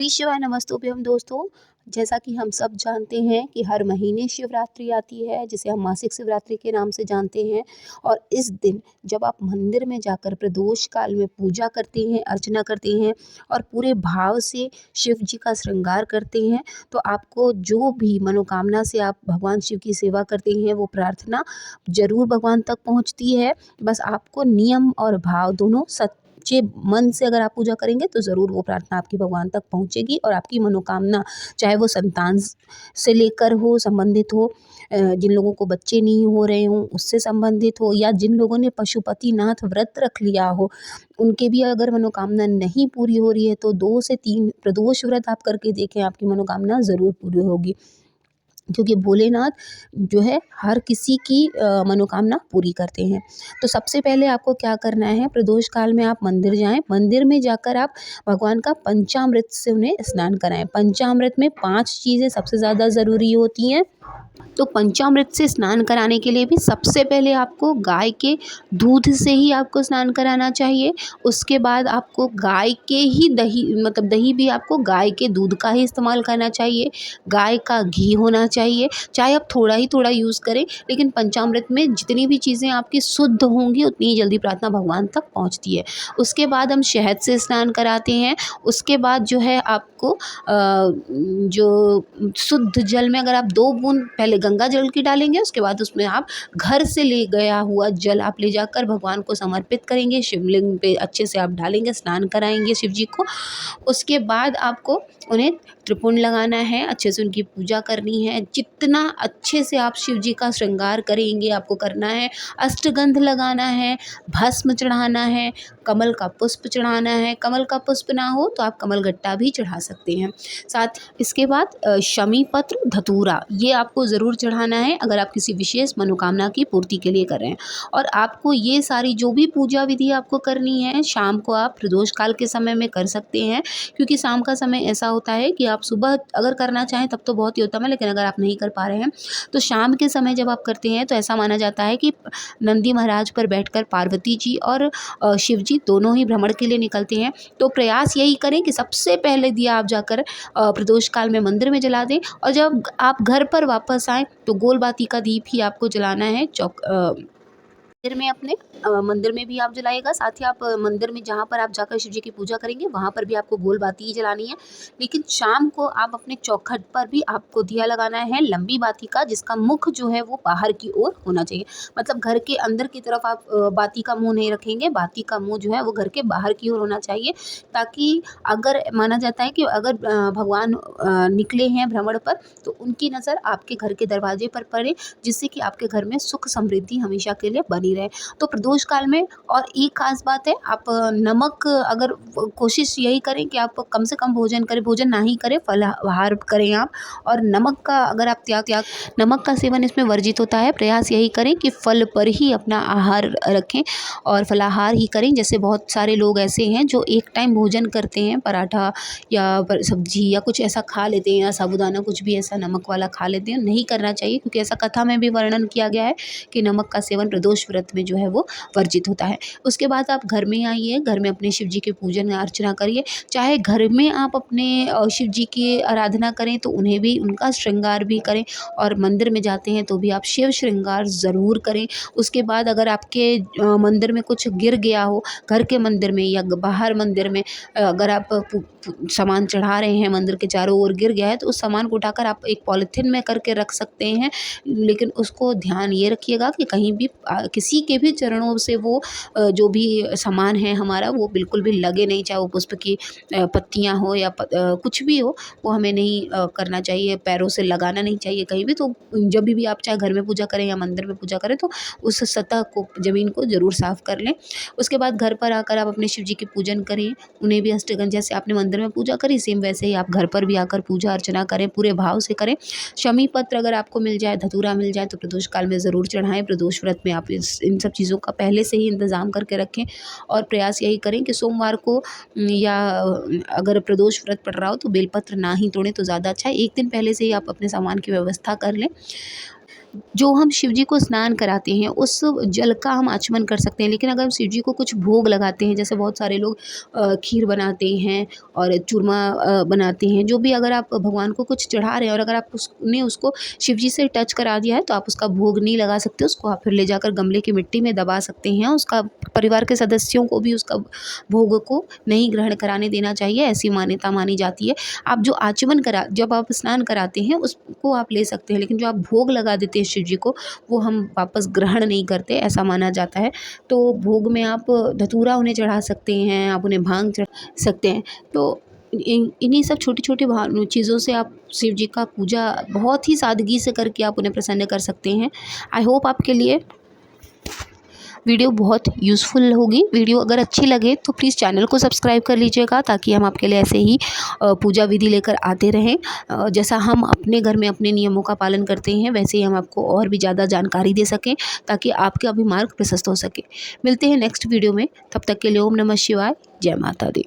श्री शिवाय नमस्तुभ्यम दोस्तों। जैसा कि हम सब जानते हैं कि हर महीने शिवरात्रि आती है, जिसे हम मासिक शिवरात्रि के नाम से जानते हैं। और इस दिन जब आप मंदिर में जाकर प्रदोष काल में पूजा करते हैं, अर्चना करते हैं और पूरे भाव से शिव जी का श्रृंगार करते हैं, तो आपको जो भी मनोकामना से आप भगवान शिव की सेवा करते हैं वो प्रार्थना ज़रूर भगवान तक पहुँचती है। बस आपको नियम और भाव दोनों सच्चे मन से अगर आप पूजा करेंगे तो ज़रूर वो प्रार्थना आपकी भगवान तक पहुँचेगी और आपकी मनोकामना, चाहे वो संतान से लेकर हो, संबंधित हो, जिन लोगों को बच्चे नहीं हो रहे हों उससे संबंधित हो, या जिन लोगों ने पशुपतिनाथ व्रत रख लिया हो, उनके भी अगर मनोकामना नहीं पूरी हो रही है तो 2 से 3 प्रदोष व्रत आप करके देखें, आपकी मनोकामना ज़रूर पूरी होगी। क्योंकि भोलेनाथ जो है हर किसी की मनोकामना पूरी करते हैं। तो सबसे पहले आपको क्या करना है, प्रदोष काल में आप मंदिर जाएँ, मंदिर में जाकर आप भगवान का पंचामृत से उन्हें स्नान कराएँ। पंचामृत में 5 चीज़ें सबसे ज़्यादा ज़रूरी होती हैं। तो पंचामृत से स्नान कराने के लिए भी सबसे पहले आपको गाय के दूध से ही आपको स्नान कराना चाहिए। उसके बाद आपको गाय के ही दही, मतलब दही भी आपको गाय के दूध का ही इस्तेमाल करना चाहिए। गाय का घी होना चाहिए, चाहे आप थोड़ा ही थोड़ा यूज़ करें, लेकिन पंचामृत में जितनी भी चीज़ें आपकी शुद्ध होंगी उतनी ही जल्दी प्रार्थना भगवान तक पहुँचती है। उसके बाद हम शहद से स्नान कराते हैं। उसके बाद जो है आपको जो शुद्ध जल में अगर आप 2 बूंद पहले गंगा जल की डालेंगे, उसके बाद उसमें आप घर से ले गया हुआ जल आप ले जाकर भगवान को समर्पित करेंगे, शिवलिंग पे अच्छे से आप डालेंगे, स्नान कराएंगे शिव जी को। उसके बाद आपको उन्हें त्रिपुंड लगाना है, अच्छे से उनकी पूजा करनी है। जितना अच्छे से आप शिव जी का श्रृंगार करेंगे आपको करना है। अष्टगंध लगाना है, भस्म चढ़ाना है, कमल का पुष्प चढ़ाना है। कमल का पुष्प ना हो तो आप कमल गट्टा भी चढ़ा सकते हैं। साथ इसके बाद शमी पत्र, धतूरा, ये आपको ज़रूर चढ़ाना है अगर आप किसी विशेष मनोकामना की पूर्ति के लिए कर रहे हैं। और आपको ये सारी जो भी पूजा विधि आपको करनी है, शाम को आप प्रदोष काल के समय में कर सकते हैं। क्योंकि शाम का समय ऐसा होता है कि आप सुबह अगर करना चाहें तब तो बहुत ही उत्तम है, लेकिन अगर आप नहीं कर पा रहे हैं तो शाम के समय जब आप करते हैं तो ऐसा माना जाता है कि नंदी महाराज पर बैठकर पार्वती जी और शिव जी दोनों ही भ्रमण के लिए निकलते हैं। तो प्रयास यही करें कि सबसे पहले दिया आप जाकर प्रदोष काल में मंदिर में जला दें, और जब आप घर पर वापस आएँ तो गोल बाती का दीप ही आपको जलाना है। मंदिर में अपने मंदिर में भी आप जलाइएगा, साथ ही आप मंदिर में जहाँ पर आप जाकर शिव जी की पूजा करेंगे वहाँ पर भी आपको गोल बाती ही जलानी है। लेकिन शाम को आप अपने चौखट पर भी आपको दिया लगाना है लंबी बाती का, जिसका मुख जो है वो बाहर की ओर होना चाहिए। मतलब घर के अंदर की तरफ आप बाती का मुँह नहीं रखेंगे, बाती का मुँह जो है वो घर के बाहर की ओर होना चाहिए। ताकि अगर माना जाता है कि अगर भगवान निकले हैं भ्रमण पर तो उनकी नज़र आपके घर के दरवाजे पर पड़े, जिससे कि आपके घर में सुख समृद्धि हमेशा के लिए बनी रहे। तो प्रदोष काल में और एक खास बात है, आप नमक, अगर कोशिश यही करें कि आप कम से कम भोजन करें, भोजन ना ही करें, फलाहार करें आप। और नमक का अगर आप त्याग नमक का सेवन इसमें वर्जित होता है। प्रयास यही करें कि फल पर ही अपना आहार रखें और फलाहार ही करें। जैसे बहुत सारे लोग ऐसे हैं जो एक टाइम भोजन करते हैं, पराठा या सब्जी या कुछ ऐसा खा लेते हैं, या साबूदाना कुछ भी ऐसा नमक वाला खा लेते हैं। नहीं करना चाहिए, क्योंकि ऐसा कथा में भी वर्णन किया गया है कि नमक का सेवन प्रदोष व्रत में जो है वो वर्जित होता है। उसके बाद आप घर में आइए, घर में अपने शिव जी के पूजन अर्चना करिए। चाहे घर में आप अपने शिव जी की आराधना करें तो उन्हें भी, उनका श्रृंगार भी करें, और मंदिर में जाते हैं तो भी आप शिव श्रृंगार ज़रूर करें। उसके बाद अगर आपके मंदिर में कुछ गिर गया हो, घर के मंदिर में या बाहर मंदिर में, अगर आप सामान चढ़ा रहे हैं, मंदिर के चारों ओर गिर गया है तो उस सामान को उठाकर आप एक पॉलीथिन में करके रख सकते हैं। लेकिन उसको ध्यान ये रखिएगा कि कहीं भी किसी के भी चरणों से वो जो भी सामान है हमारा वो बिल्कुल भी लगे नहीं, चाहे वो पुष्प की पत्तियां हो या कुछ भी हो, वो हमें नहीं करना चाहिए, पैरों से लगाना नहीं चाहिए कहीं भी। तो जब भी आप चाहे घर में पूजा करें या मंदिर में पूजा करें तो उस सतह को, ज़मीन को ज़रूर साफ़ कर लें। उसके बाद घर पर आकर आप अपने शिव जी की पूजन करें, उन्हें भी अष्टगंध, जैसे आपने मंदिर में पूजा करी सेम वैसे ही आप घर पर भी आकर पूजा अर्चना करें, पूरे भाव से करें। शमी पत्र अगर आपको मिल जाए, धतूरा मिल जाए तो प्रदोष काल में ज़रूर चढ़ाएँ। प्रदोष व्रत में आप इन सब चीज़ों का पहले से ही इंतज़ाम करके रखें, और प्रयास यही करें कि सोमवार को या अगर प्रदोष व्रत पड़ रहा हो तो बेलपत्र ना ही तोड़ें तो ज़्यादा अच्छा है। एक दिन पहले से ही आप अपने सामान की व्यवस्था कर लें। जो हम शिव जी को स्नान कराते हैं उस जल का हम आचमन कर सकते हैं। लेकिन अगर हम शिव जी को कुछ भोग लगाते हैं, जैसे बहुत सारे लोग खीर बनाते हैं और चूरमा बनाते हैं, जो भी अगर आप भगवान को कुछ चढ़ा रहे हैं और अगर आप उसने उसको शिव जी से टच करा दिया है तो आप उसका भोग नहीं लगा सकते। उसको आप फिर ले जाकर गमले की मिट्टी में दबा सकते हैं। उसका परिवार के सदस्यों को भी उसका भोग को नहीं ग्रहण कराने देना चाहिए, ऐसी मान्यता मानी जाती है। आप जो आचमन करा जब आप स्नान कराते हैं उसको आप ले सकते हैं, लेकिन जो आप भोग लगा देते हैं शिव जी को, वो हम वापस ग्रहण नहीं करते, ऐसा माना जाता है। तो भोग में आप धतूरा उन्हें चढ़ा सकते हैं, आप उन्हें भांग चढ़ा सकते हैं। तो इन्हीं सब छोटी-छोटी चीज़ों से आप शिव जी का पूजा बहुत ही सादगी से करके आप उन्हें प्रसन्न कर सकते हैं। आई होप आपके लिए वीडियो बहुत यूज़फुल होगी। वीडियो अगर अच्छी लगे तो प्लीज़ चैनल को सब्सक्राइब कर लीजिएगा, ताकि हम आपके लिए ऐसे ही पूजा विधि लेकर आते रहें। जैसा हम अपने घर में अपने नियमों का पालन करते हैं, वैसे ही हम आपको और भी ज़्यादा जानकारी दे सकें, ताकि आपका भी मार्ग प्रशस्त हो सके। मिलते हैं नेक्स्ट वीडियो में, तब तक के लिए ओम नमः शिवाय, जय माता दी।